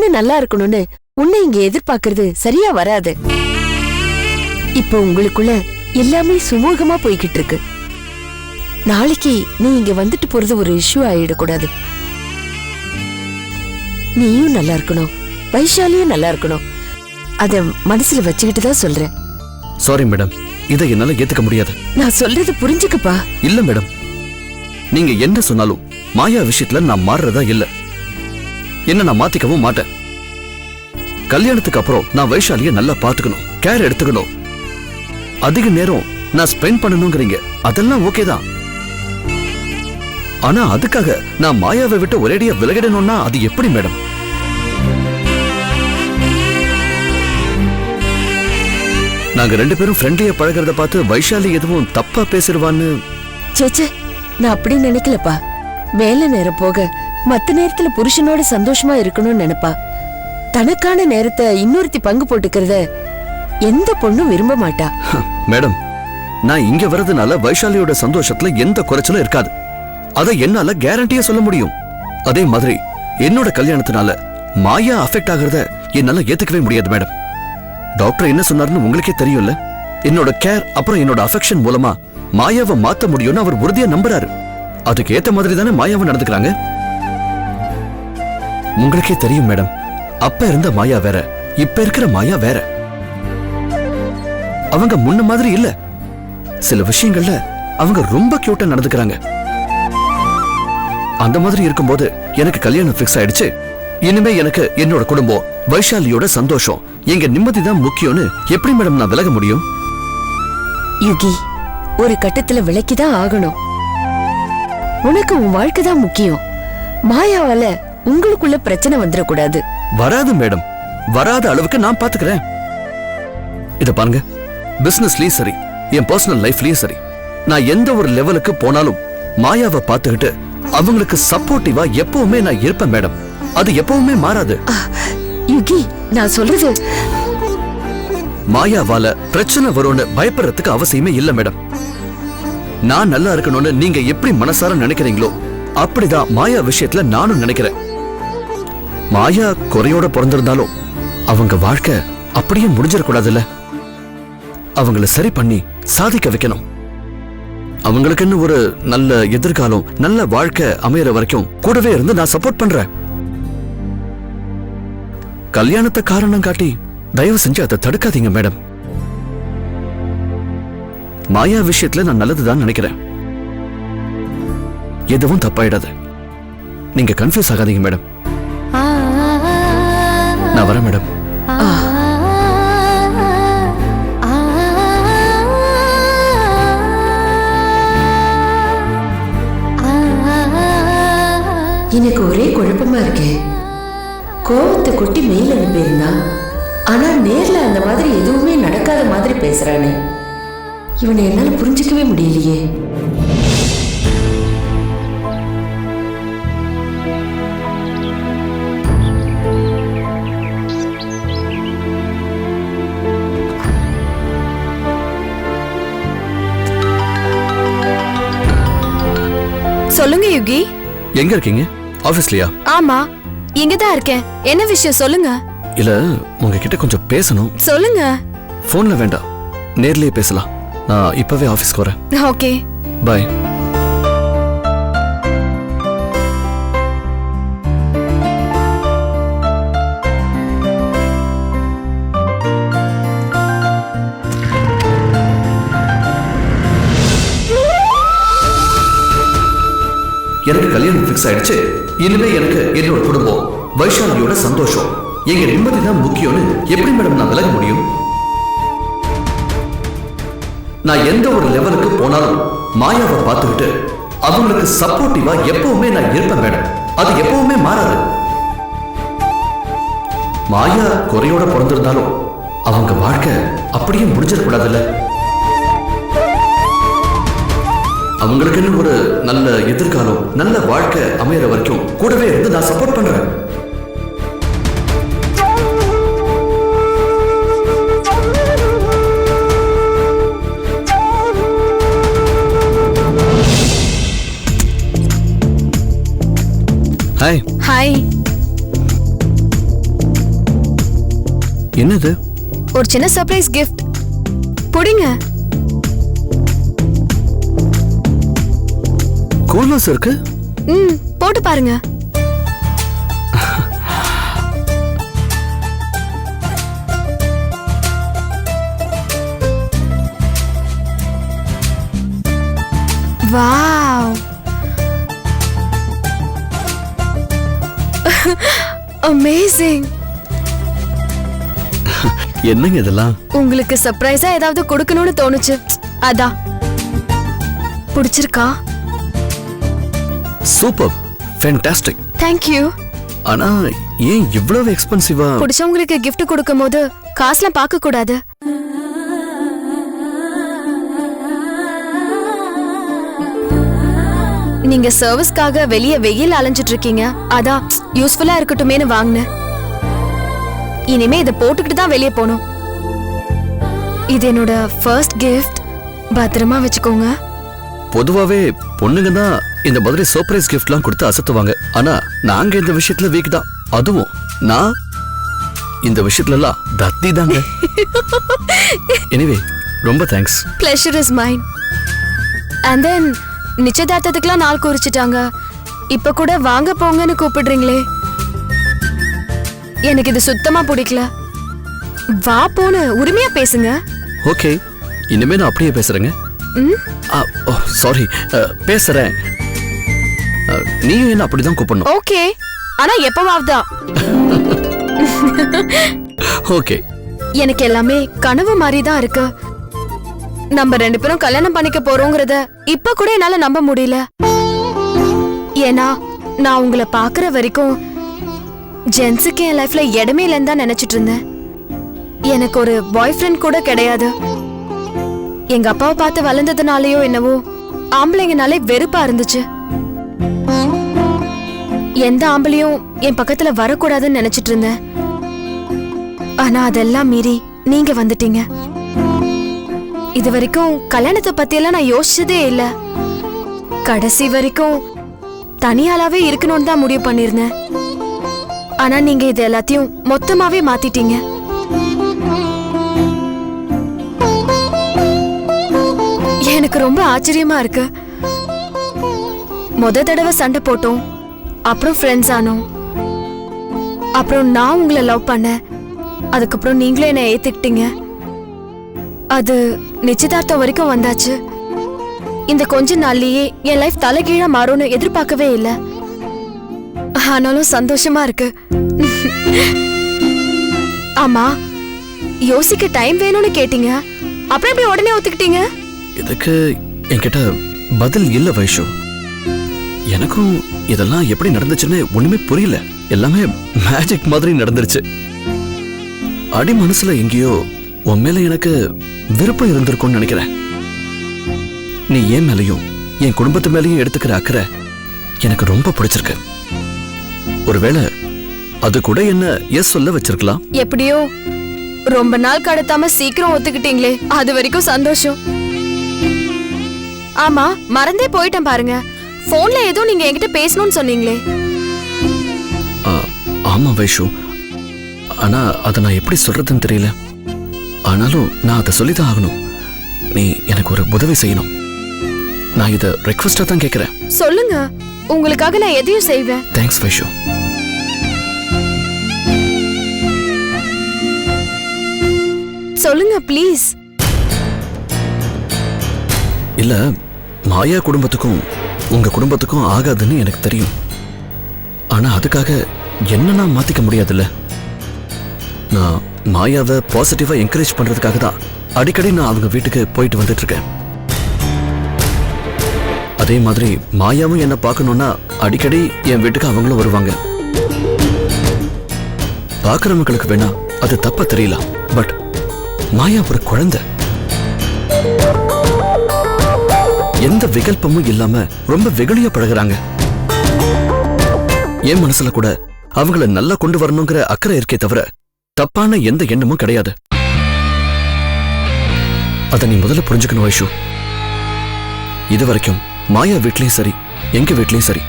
பொண்ணு நல்லா இருக்கணும்னு உன்னை இங்க எதிர்பார்க்கறது சரியா வராது. இப்ப உங்களுக்குள்ள எல்லாமே சுமூகமா போய்கிட்டு இருக்கு. நாளைக்கு நீ இங்க வந்துட்டு போறது ஒரு இஷ்யூ ஆயிடக்கூடாது. நீயும் நல்லா இருக்கணும், வைஷாலியும் நல்லா இருக்கணும். அத மனசுல வச்சுக்கிட்டு தான் சொல்றேன். சாரி மேடம், இதை என்னால ஏத்துக்க முடியாது. நான் சொல்றது புரிஞ்சுக்கப்பா. இல்ல மேடம், நீங்க என்ன சொன்னாலும் மாயா விஷயத்துல நான் மாறுறதா இல்ல. என்ன நான் மாத்திக்கவும் மாட்டேன். கல்யாணத்துக்கு அப்புறம் நான் வைஷாலிய நல்லா பாத்துக்கணும், கேர் எடுத்துக்கணும், அதிக நேரம் நான் ஸ்பெண்ட் பண்ணணுங்கிறீங்க. அதெல்லாம் ஓகே தான். ஆனா அதுக்காக நான் மாயாவை விட்டு ஒரேடியா விலகிடணும்னா அது எப்படி மேடம்? நாங்க 2 பேரும் ஃப்ரெண்ட்லியா பழகிறத பார்த்து வைஷாலி எதுவும் தப்பா பேசிடுவான்னு. சேச்சே, நான் அப்படி நினைக்கலப்பா. வேலை நேரம் போக மத்த நேரத்துல புருஷனோட சந்தோஷமா இருக்கணும்னு நினைப்பா. தனக்கான நேரத்தை இன்னொருத்தி பங்கு போட்டுக்கிறத எந்த பொண்ணும் விரும்ப மாட்டா. மேடம், நான் இங்க வரதுனால வைஷாலியோட சந்தோஷத்துல எந்த குறைச்சலும் இருக்காது. அதை என்னால கேரண்டியா சொல்ல முடியும். அதே மாதிரி என்னோட கல்யாணத்தினால மாயா அஃபெக்ட் ஆகிறத என்னால ஏத்துக்கவே முடியாது மேடம். டாக்டர் என்ன சொன்னாருன்னு உங்களுக்கே தெரியும்ல. என்னோட கேர் அப்புறம் என்னோட அஃபெக்ஷன் மூலமா மாயாவை மாத்த முடியும்னு அவர் உறுதியா நம்புறாரு. அதுக்கு ஏத்த மாதிரி தானே மாயாவை நடந்துக்கிறாங்க. உங்களுக்கே தெரியும் மேடம், அப்ப இருந்த மாயா வேற, இப்ப இருக்கிற மாயா வேற. அவங்க முன்ன மாதிரி இல்ல. சில விஷயங்கள்ல அவங்க ரொம்ப கியூட்டா நடந்துக்கிறாங்க. அந்த மாதிரி இருக்கும்போது எனக்கு கல்யாணம் ஃபிக்ஸ் ஆயிடுச்சு. இனிமே எனக்கு என்னோட குடும்பம், வைஷாலியோட சந்தோஷம், எங்க நிம்மதி தான் முக்கியம்னு எப்படி மேடம் நான் விலக முடியும்? யுகி, ஒரு கட்டத்துல விலக்கிதான் ஆகணும். உனக்கு உன் வாழ்க்கை தான் முக்கியம். மாயாவால உங்களுக்குள்ள பிரச்சனை வந்துடக்கூடாது. வராது மேடம், வராத அளவுக்கு நான் பாத்துக்கிறேன். இத பாருங்க, பிசினஸ்லயும் சரி, என் பர்சனல் லைஃப்லயும் சரி, நான் எந்த ஒரு லெவலுக்கு போனாலும் மாயாவை பாத்துக்கிட்டு அவங்களுக்கு சப்போர்ட்டிவா எப்பவுமே நான் இருப்பேன் மேடம். அது எப்பவுமே மாறாது. யுகி, நான் சொல்றது, மாயாவால பிரச்சனை வரும்னு பயப்படுறதுக்கு அவசியமே இல்ல மேடம். நான் நல்லா இருக்கணும்னு நீங்க எப்படி மனசார நினைக்கிறீங்களோ அப்படிதான் மாயா விஷயத்துல நானும் நினைக்கிறேன். மாயா குறையோட பிறந்திருந்தாலும் அவங்க வாழ்க்கை அப்படியே முடிஞ்சிடக்கூடாதுல்ல. அவங்கள சரி பண்ணி சாதிக்க வைக்கணும். அவங்களுக்குன்னு ஒரு நல்ல எதிர்காலம், நல்ல வாழ்க்கை அமையற வரைக்கும் கூடவே இருந்து நான் சப்போர்ட் பண்றேன். கல்யாணத்தை காரணம் காட்டி தயவு செஞ்சு அதை தடுக்காதீங்க மேடம். மாயா விஷயத்துல நான் நல்லதுதான் நினைக்கிறேன். எதுவும் தப்பாயிடாது. நீங்க கன்ஃபியூஸ் ஆகாதீங்க மேடம். நான் வரேன் மேடம். எனக்கு ஒரே குழப்பமா இருக்கு. கோவத்தை கொட்டி மேல அனுப்பியிருந்தா, ஆனா நேர்ல அந்த மாதிரி எதுவுமே நடக்காத மாதிரி பேசுறானே. இவனை என்னால புரிஞ்சுக்கவே முடியலையே. சொல்லுங்க யுகி. எங்க இருக்கீங்க? ஆபீஸ்லயா? ஆமா, இங்கதான் இருக்கேன். என்ன விஷயம் சொல்லுங்க. இல்ல, உங்ககிட்ட கொஞ்சம் பேசணும். சொல்லுங்க. போன்ல வேண்டாம், நேர்லயே பேசலாம். நான் இப்பவே ஆபீஸ்க்கு வரேன். Okay, bye. எனக்கு கல்யாணம் ஃபிக்ஸ் ஆயிடுச்சு. இனிமே எனக்கு என்னோட குடும்பம், வைஷாலியோட சந்தோஷம், எங்க நிம்மதி தான் முக்கியம்னு எப்படி மேடம் நான் விலக முடியும்? நான் எந்த ஒரு லெவலுக்கு போனாலும் மாயாவை பார்த்துக்கிட்டு அவங்களுக்கு சப்போர்ட்டிவா எப்பவுமே நான் இருப்பேன் மேடம். அது எப்பவுமே மாறாது. மாயா குறையோட பிறந்திருந்தாலும் அவங்க வாழ்க்கை அப்படியே முடிஞ்சிடக்கூடாதுல்ல. அவங்களுக்குன்னு ஒரு நல்ல எதிர்காலம், நல்ல வாழ்க்கை அமையற வரைக்கும் கூடவே இருந்து நான் சப்போர்ட் பண்றேன். ஹாய். ஹாய். என்னது? ஒரு சின்ன சர்ப்ரைஸ் கிஃப்ட். புடிங்க. கோல்வாஸ் இருக்கு. போட்டு பாருங்க. வாவ். அமேசிங். என்னங்க இதெல்லாம்? உங்களுக்கு சர்ப்ரைஸா ஏதாவது கொடுக்கணும்னு தோணுச்சு, அதான். பிடிச்சிருக்கா? Super, fantastic. Thank you. ஆனா ஏன் இவ்வளவு எக்ஸ்பென்சிவா? பிடிச்சவங்களுக்கு gift கொடுக்கும்போது காசுலாம் பார்க்க கூடாது. நீங்க சர்வீஸ்க்காக வெளியே வெயில் அலைஞ்சிட்டு இருக்கீங்க, அதான் யூஸ்ஃபுல்லா இருக்கட்டுமேனு வாங்கினேன். இனிமே இதை போட்டுக்கிட்டு தான் வெளியே போகணும். இது என்னோட ஃபர்ஸ்ட் கிஃப்ட். பத்திரமா வச்சுக்கோங்க. பொதுவாவே பொண்ணுங்க தான் இந்த மாதிரி சர்ப்ரைஸ் கிஃப்ட்லாம் கொடுத்து அசத்துவாங்க. ஆனா நாங்க இந்த விஷயத்துல வீக் தான். அதுவும் நான் இந்த விஷயத்துல எல்லாம் தத்தி தாங்க. எனிவே ரொம்ப thanks. Pleasure is mine. And then நிச்சயதார்த்தத்துக்குலாம் நாள் குறிச்சிட்டாங்க. இப்ப கூட வாங்க போங்கன்னு கூப்பிடுறீங்களே, எனக்கு இது சுத்தமா பிடிக்கல. வா போன்னு உரிமையா பேசுங்க. ஓகே, இனிமே நான் அப்படியே பேசுறேங்க. சாரி, பேசுறேன். நீயும் என்ன அப்படிதான் கூப்பிடணும். ஓகே, ஆனா எப்பவாவதா. ஓகே. எனக்கு எல்லாமே கனவு மாதிரி தான் இருக்கு. நம்ம 2 பேரும் கல்யாணம் பண்ணிக்க போறோங்கிறத இப்ப கூட என்னால நம்ப முடியல. ஏன்னா நான் உங்களை பாக்குற வரைக்கும் ஜென்ஸுக்கு என் லைஃப்ல இடமே இல்லைன்னு தான் நினைச்சிட்டு இருந்தேன். எனக்கு ஒரு பாய் ஃப்ரெண்ட் கூட கிடையாது. எங்க அப்பாவை பார்த்து வளர்ந்ததுனாலயோ என்னவோ ஆம்பளைங்கனாலே வெறுப்பா இருந்துச்சு. எந்த ஆம்பளையும் என் பக்கத்துல வரக்கூடாதுன்னு நினைச்சிட்டு இருந்தேன். ஆனா அதெல்லாம் மீறி நீங்க வந்துட்டீங்க. இது வரைக்கும் கல்யாணத்தை பத்தியெல்லாம் நான் யோசிச்சதே இல்ல. கடைசி வரைக்கும் தனியாளாவே இருக்கணும்னு தான் முடிவு பண்ணிருந்தேன். ஆனா நீங்க இது எல்லாத்தையும் மொத்தமாவே மாத்திட்டீங்க. எனக்கு ரொம்ப ஆச்சரியமா இருக்கு. முத தடவை சண்டை போட்டோம், அப்புறம் ஃப்ரெண்ட்ஸ் ஆனோம், அப்புறம் நான் உங்களை லவ் பண்ணேன், அதுக்கப்புறம் நீங்களே என்ன ஏத்துக்கிட்டீங்க. அது நிச்சயதார்த்தம் வரைக்கும் வந்தாச்சு. இந்த கொஞ்ச நாள்லயே என் லைஃப் தலைகீழா மாறும்னு எதிர்பார்க்கவே இல்லை. ஆனாலும் சந்தோஷமா இருக்கு. ஆமா, யோசிக்க டைம் வேணும்னு கேட்டீங்க, அப்புறம் எப்படி உடனே ஒத்துக்கிட்டீங்க? இதுக்கு என்கிட்ட பதில் இல்ல வைஷு. எனக்கும் இதெல்லாம் எப்படி நடந்துச்சுன்னு ஒண்ணுமே புரியல. எல்லாமே மேஜிக் மாதிரி நடந்துருச்சு. அடி மனசுல எங்கேயோ உன் மேல எனக்கு விருப்பம் இருந்திருக்கும்னு நினைக்கிறேன். நீ என் மேலையும் என் குடும்பத்து மேலையும் எடுத்துக்கிற அக்கறை எனக்கு ரொம்ப பிடிச்சிருக்கு. ஒருவேளை அது கூட என்ன எஸ் சொல்ல வச்சிருக்கலாம். எப்படியோ ரொம்ப நாள் கடத்தாம சீக்கிரம் ஒத்துக்கிட்டீங்களே, அது வரைக்கும் சந்தோஷம். ஆமா, மறந்தே போயிட்டேன் பாருங்க. போன்ல ஏதோ நீங்க என்கிட்ட பேசணும்னு சொன்னீங்களே. ஆமா வைஷு, ஆனா அதை நான் எப்படி சொல்றதுன்னு தெரியல. ஆனாலும் நான் அதை சொல்லிதான் ஆகணும். நீ எனக்கு ஒரு உதவி செய்யணும். நான் இதை ரெக்வெஸ்டா தான் கேட்கிறேன். சொல்லுங்க, உங்களுக்காக நான் எதையும் செய்வேன். தேங்க்ஸ் வைஷு. சொல்லுங்க ப்ளீஸ். இல்ல, மாயா குடும்பத்துக்கும் உங்க குடும்பத்துக்கும் ஆகாதுன்னு எனக்கு தெரியும். ஆனா அதுக்காக என்ன நான் மாத்திக்க முடியாதுல்ல. நான் மாயாவை பாசிட்டிவா என்கரேஜ் பண்றதுக்காக தான் அடிக்கடி நான் அவங்க வீட்டுக்கு போயிட்டு வந்துட்டு இருக்கேன். அதே மாதிரி மாயாவும் என்ன பார்க்கணும்னா அடிக்கடி என் வீட்டுக்கு அவங்களும் வருவாங்க. பார்க்கறவங்களுக்கு வேணா அது தப்பா தெரியல, பட் மாயா ஒரு குழந்தை. எந்த விகல்பமும் இல்லாம ரொம்ப வெகுளியா பழகுறாங்க. என் மனசுல கூட அவங்கள நல்லா கொண்டு வரணுங்கிற அக்கறை இருக்கே தவிர தப்பான எந்த எண்ணமும் கிடையாது. அத நீ முதல்ல புரிஞ்சுக்கணும் வைஷு. இது வரைக்கும் மாயா வீட்லயும் சரி, எங்க வீட்லயும் சரி,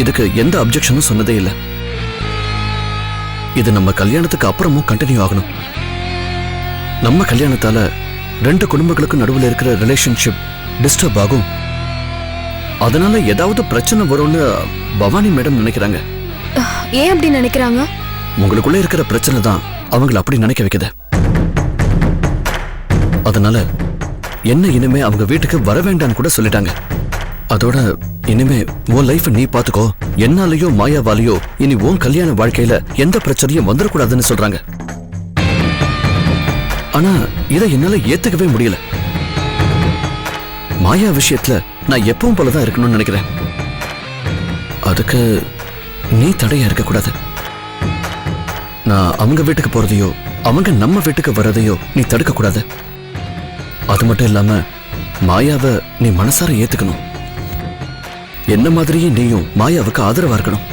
இதுக்கு எந்த அப்ஜெக்ஷனும் சொன்னதே இல்லை. இது நம்ம கல்யாணத்துக்கு அப்புறமும் கண்டினியூ ஆகணும். நம்ம கல்யாணத்தால 2 குடும்பங்களுக்கும் நடுவில் இருக்கிற ரிலேஷன்ஷிப் டிஸ்டர்ப் ஆகும். அதனால ஏதாவது பிரச்சனை வரும்னு பவானி மேடம் நினைக்கிறாங்க. ஏன் அப்படி நினைக்கிறாங்க? உங்களுக்குள்ள இருக்கிற பிரச்சனை தான் அவங்கள அப்படி நினைக்க வைக்குது. அதனால என்ன இனிமே அவங்க வீட்டுக்கு வர வேண்டான்னு கூட சொல்லிட்டாங்க. அதோட இனிமே உன் லைஃப் நீ பாத்துக்கோ, என்னாலயோ மாயாவாலையோ இனி உன் கல்யாண வாழ்க்கையில எந்த பிரச்சனையும் வந்துடக்கூடாதுன்னு சொல்றாங்க. ஆனா இதை என்னால ஏத்துக்கவே முடியல. மாயா விஷயத்துல நான் எப்பவும் போலதான் இருக்கணும்னு நினைக்கிறேன். அதுக்கு நீ தடையா இருக்க கூடாது. நான் அவங்க வீட்டுக்கு போறதையோ அவங்க நம்ம வீட்டுக்கு வர்றதையோ நீ தடுக்க கூடாது. அது மட்டும் இல்லாம மாயாவை நீ மனசார ஏத்துக்கணும். என்ன மாதிரியே நீயும் மாயாவுக்கு ஆதரவா இருக்கணும்.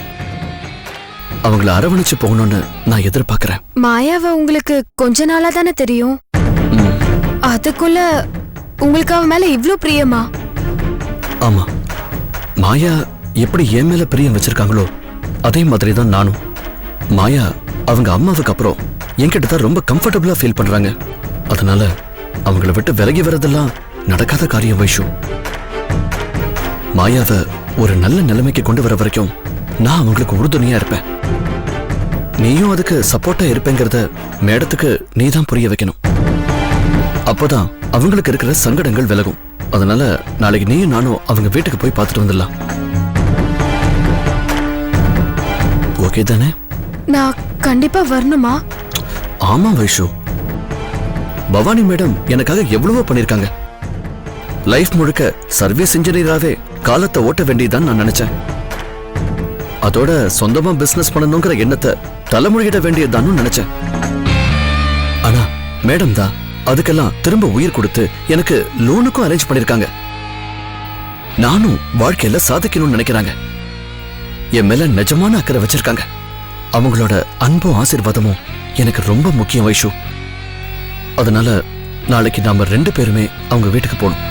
அவங்கள அரவணைச்சு போகணும்னு நான் எதிர்பார்க்கிறேன். மாயாவை உங்களுக்கு கொஞ்ச நாளா தானே தெரியும். அதுக்குள்ள உங்களுக்கு அவ மேல இவ்ளோ பிரியமா? ஆமா, மாயா எப்படி என் மேல பிரியம் வச்சிருக்காங்களோ அதே மாதிரி தான் நானும். மாயா அவங்க அம்மாவுக்கு அப்புறம் என்கிட்ட தான் ரொம்ப கம்ஃபர்டபுளா ஃபீல் பண்றாங்க. அதனால அவங்கள விட்டு விலகி வரதெல்லாம் நடக்காத காரியம் வைஷு. மாயாவை ஒரு நல்ல நிலைமைக்கு கொண்டு வர வரைக்கும் நான் அவங்களுக்கு உறுதுணையா இருப்பேன். நீயும் அதுக்கு சப்போர்ட்டா இருப்பேங்கிறத மேடத்துக்கு நீ தான் புரிய வைக்கணும். அப்போதான் அவங்களுக்கு இருக்கிற சங்கடங்கள் விலகும். அதனால நாளைக்கு நீயும் நானும் அவங்க வீட்டுக்கு போய் பார்த்துட்டு வந்துடலாம். ஓகே தானே? நான் கண்டிப்பா வரணுமா? ஆமா வைஷு, பவானி மேடம் எனக்காக எவ்வளவோ பண்ணிருக்காங்க. லைஃப் முழுக்க சர்வீஸ் இன்ஜினியராவே காலத்தை ஓட்ட வேண்டியதான் நான் நினைச்சேன். அதோட சொந்தமா பிசினஸ் பண்ணணுங்கிற எண்ணத்தை தலைமொழியிட வேண்டியதான்னு நினைச்சேன். ஆனா மேடம் தான் அதுக்கெல்லாம் திரும்ப உயிர் கொடுத்து எனக்கு லோனுக்கும் அரேஞ்ச் பண்ணிருக்காங்க. நானும் வாழ்க்கையில சாதிக்கணும்னு நினைக்கிறாங்க. என் மேல நிஜமான அக்கறை வச்சிருக்காங்க. அவங்களோட அன்பும் ஆசீர்வாதமும் எனக்கு ரொம்ப முக்கியம் வைஷு. அதனால நாளைக்கு நாம 2 பேருமே அவங்க வீட்டுக்கு போகணும்.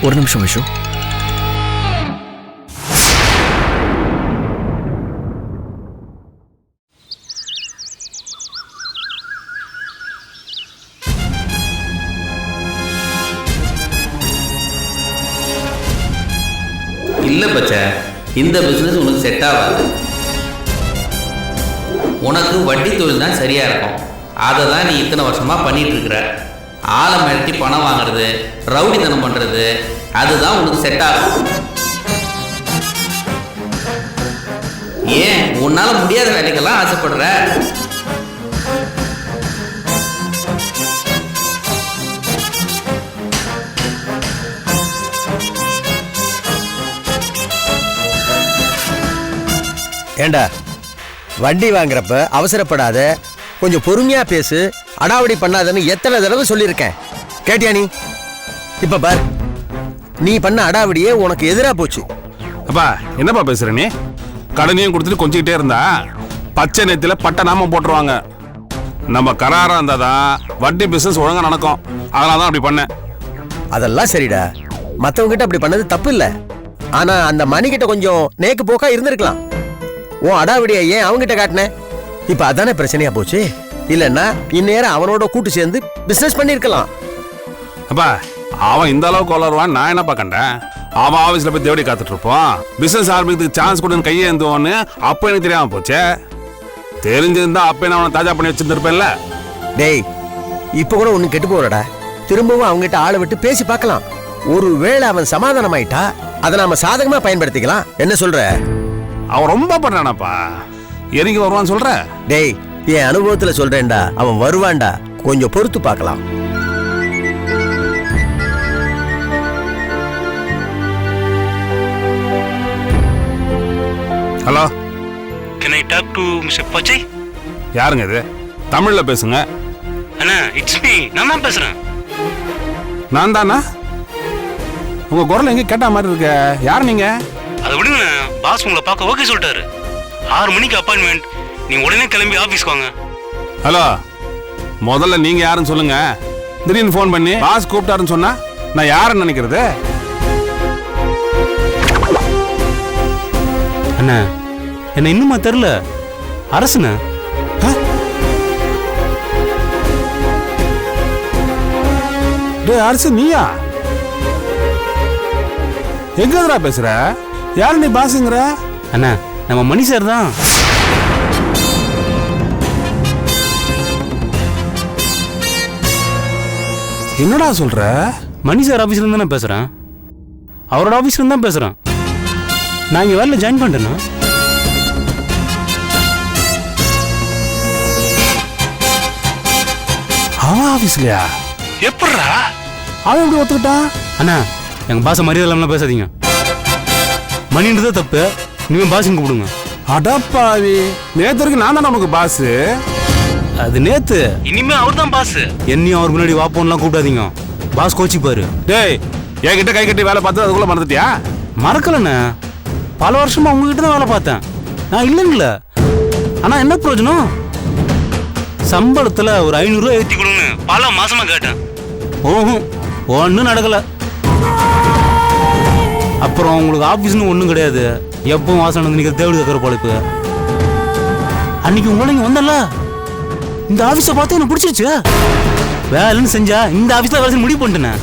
ஒரு நிமிஷம் வைஷு. இல்லை பச்சை, இந்த பிஸ்னஸ் உனக்கு செட் ஆகாது. உனக்கு வட்டி தொழில் தான் சரியாக இருக்கும். அதை தான் நீ இத்தனை வருஷமாக பண்ணிகிட்டு இருக்கிற. ஆளை மிரட்டி பணம் வாங்குறது, ரவுடித்தனம் பண்ணுறது, அதுதான் உனக்கு செட் ஆகும். ஏன் உன்னால் முடியாத வேலைக்கெல்லாம் ஆசைப்படுற? ஏண்டா, வண்டி வாங்குறப்ப அவசரப்படாத, கொஞ்சம் பொறுமையா பேசு, அடாவடி பண்ணாதன்னு எத்தனை தடவை சொல்லியிருக்கேன். கேட்டியா நீ? இப்ப பார், நீ பண்ண அடாவடியே உனக்கு எதிரா போச்சு. அப்பா என்னப்பா பேசுற நீ? கடனையும் கொடுத்துட்டு கொஞ்சிக்கிட்டே இருந்தா பச்சை நேத்தில பட்ட நாம போட்டுருவாங்க. நம்ம கராரா இருந்தாதான் வட்டி பிசினஸ் ஒழுங்கா நடக்கும். அதனாலதான் அப்படி பண்ணேன். அதெல்லாம் சரிடா, மத்தவங்க கிட்ட அப்படி பண்ணது தப்பு இல்ல. ஆனா அந்த மணி கிட்ட கொஞ்சம் நேக்கு போக்கா இருந்திருக்கலாம். உன் அடாவடியை ஏன் அவங்கிட்ட காட்டின? இப்ப அதானே பிரச்சனையா போச்சு. இல்லன்னா இந்நேரம் அவனோட கூட்டு சேர்ந்து பிசினஸ் பண்ணிருக்கலாம். அப்பா அவன் இந்த அளவுக்கு வளருவான் நான் என்னப்பா கண்டேன்? அவன் ஆபீஸ்ல போய் தேடி காத்துட்டு இருப்பான். பிசினஸ் ஆரம்பிக்கிறதுக்கு சான்ஸ் கொடுன்னு கையே இருந்தோன்னு அப்ப எனக்கு தெரியாம போச்சே. தெரிஞ்சிருந்தா அப்ப நான் அவனை தாஜா பண்ணி வச்சிருந்திருப்பேன்ல. டேய், இப்ப கூட ஒண்ணு கெட்டு போறடா. திரும்பவும் அவங்ககிட்ட ஆளை விட்டு பேசி பார்க்கலாம். ஒருவேளை அவன் சமாதானம் ஆயிட்டா அதை நாம சாதகமா பயன்படுத்திக்கலாம். என்ன சொல்ற? அவன் ரொம்ப பண்ணானப்பா. எரிங்க வருவான்னு சொல்ற? டேய், என் அனுபவத்துல சொல்றேன்டா, அவன் வருவான்டா. கொஞ்சம் பொறுத்து பார்க்கலாம். Hello, Can I talk to Mr. Pachai? யாருங்க இது? தமிழ்ல பேசுங்க. அண்ணா, இட்ஸ் மீ. நான் தான் பேசுறேன். நான் தானா? உங்க குரல் எங்க கேட்ட மாதிரி இருக்க. யார் நீங்க? அதை விடுங்க, பாஸ் உங்களை பார்க்க ஓகே சொல்லிட்டாரு. 6 மணிக்கு அப்பாயின்மெண்ட். நீ உடனே கிளம்பி ஆபீஸ்க்கு வாங்க. ஹலோ, முதல்ல நீங்க யாருன்னு சொல்லுங்க. திடீர்னு ஃபோன் பண்ணி பாஸ் கூப்பிட்டாருன்னு சொன்னா நான் யாருன்னு நினைக்கிறது? அண்ணா, என்ன இன்னுமா தெரியல? அரசுண்ணே. டேய் அரசு நீயா? எங்கடா பேசுற? யாரு நீ பாசுங்கற? அண்ணா நம்ம மணி சார் தான். என்னடா சொல்ற? மணி சார் ஆபீஸ்ல இருந்து நான் பேசுறேன். அவரோட ஆபீஸ்ல இருந்து தான் பேசுறேன். நான் இங்க வேலையில ஜாயின் பண்ணிட்டேன்னா. அவன் ஆபீஸ்லயா? எப்படிடா அவன் எப்படி ஒத்துக்கிட்டான்? அண்ணா எங்க பாச மரியாதை இல்லாம பேசாதீங்க. மணின்றதே தப்பு. நீங்க பாசுன்னு கூப்பிடுங்க. அடப்பாவி, நேத்து வரைக்கும் நான் தான் நமக்கு பாஸ். அது நேத்து. இனிமே அவர் தான் பாஸ். என்னையும் அவர் முன்னாடி வாப்போன்லாம் கூப்பிடாதீங்க. பாஸ் கோச்சிப்பாரு. டேய் என்கிட்ட கை கட்டி வேலை பார்த்து அதுக்குள்ள மறந்துட்டியா? மறக்கலண்ணே. பல வருஷமா உங்ககிட்ட தான் வேலை பார்த்தேன். நான் இல்லைங்கள. ஆனா என்ன பிரயோஜனம்? சம்பளத்துல ஒரு 500 ரூபாய் ஏற்றி கொடுங்க பல மாசமா கேட்டேன். ஒன்றும் நடக்கல. அப்புறம் உங்களுக்கு ஆபீஸ்னு ஒன்றும் கிடையாது. எப்பவும் வாசனை வந்து நிற்கிற தேவடி கேட்குற பொழைப்பு. அன்னைக்கு உங்களை இங்கே வந்தல, இந்த ஆஃபீஸை பார்த்து எனக்கு பிடிச்சிருச்சு. வேலைன்னு செஞ்சா இந்த ஆஃபீஸில் வேலை முடிவு பண்ணிட்டேன்.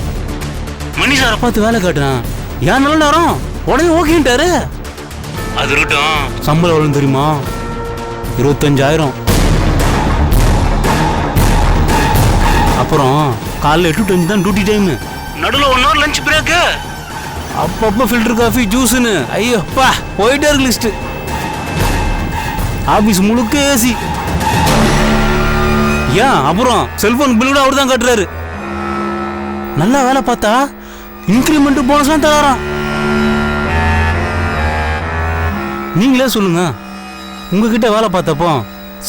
மணி சாரை பார்த்து வேலை கேட்டேன். ஏன் நல்ல நேரம் உடனே ஓகேன்ட்டாரு. அது இருக்கட்டும், சம்பளம் எவ்வளோன்னு தெரியுமா? 25,000. அப்புறம் காலைல 8 to 5 தான் டியூட்டி டைம். நடுவில் 1 hour லஞ்ச் பிரேக்கு. அப்பப்போ ஃபில்டர் காஃபி ஜூஸ்னு ஐயோப்பா போயிட்டே இருக்கு லிஸ்ட். ஆபீஸ் முழுக்க ஏசி. ஏன் அப்புறம் செல்போன் பில் கூட அவர் தான் கட்டுறாரு. நல்லா வேலை பார்த்தா இன்கிரிமெண்ட் போனஸ்லாம் தராராம். நீங்களே சொல்லுங்க, உங்ககிட்ட வேலை பார்த்தப்போ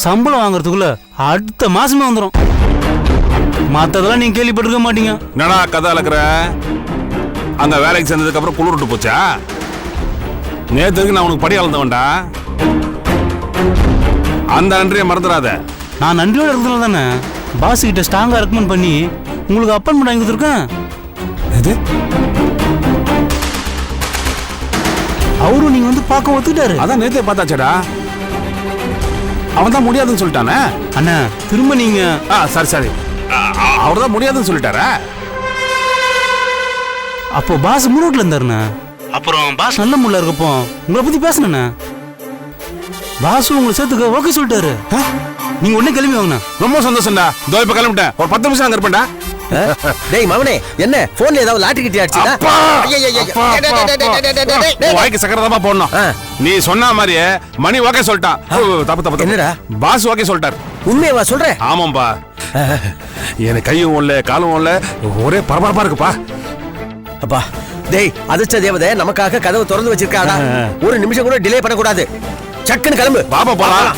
சம்பளம் வாங்குறதுக்குள்ள அடுத்த மாசமே வந்துடும். மற்றதெல்லாம் நீங்க கேள்விப்பட்டிருக்க மாட்டீங்க. என்னடா கதை அளக்குற? அந்த வேலைக்கு சேர்ந்ததுக்கு அப்புறம் குளிர் விட்டு போச்சா? நேத்துக்கு நான் உனக்கு படி அளந்தவன்டா. அந்த நன்றியை மறந்துடாத. நான் நன்றியோட இருக்கிறது தானே பாஸ் கிட்ட ஸ்ட்ராங்கா ரெக்கமெண்ட் பண்ணி உங்களுக்கு அப்பாயின்மெண்ட் வாங்கி கொடுத்துருக்கேன். எது? அவரும் நீங்க வந்து பார்க்க ஒத்துக்கிட்டாரு. அதான் நேத்தே பார்த்தாச்சேடா. அவன் தான் முடியாதுன்னு சொல்லிட்டானே. அண்ணா திரும்ப நீங்க சரி அவர் தான் முடியாதுன்னு சொல்லிட்டாரா? அப்போ பாஸ் மூணோட்ல இருந்தாருண்ணா. அப்புறம் பாஸ் நல்ல முள்ள இருக்கப்போ உங்களை பத்தி பேசணுண்ணா. பாஸ் உங்களை சேர்த்துக்க ஓகே சொல்லிட்டாரு. நீங்க உடனே கிளம்பி வாங்கண்ணா. ரொம்ப சந்தோஷம்டா. இதோ இப்ப கிளம்பிட்டேன். ஒரு 10 நிமிஷம் அங்க இருப்பேன்டா. டேய் மவனே, என்ன போன்ல ஏதாவது லாட்டரி கிட்டி அடிச்சா? வாய்க்கு சக்கரதாமா போடணும். நீ சொன்ன மாதிரியே மணி ஓகே சொல்லிட்டான். தப்பு. என்னடா? பாஸ் ஓகே சொல்லிட்டார். உண்மையவா சொல்ற? ஆமாம்பா. எனக்கு கையும் இல்ல காலும் இல்ல, ஒரே பரபரப்பா இருக்குப்பா. அப்பா டேய், அதிர்ஷ்ட தேவதை நமக்காக கதவு திறந்து வச்சிருக்காடா. ஒரு நிமிஷம் கூட டிலே பண்ணக்கூடாது. சக்குன்னு கிளம்பு. பாப்பா போலாம்.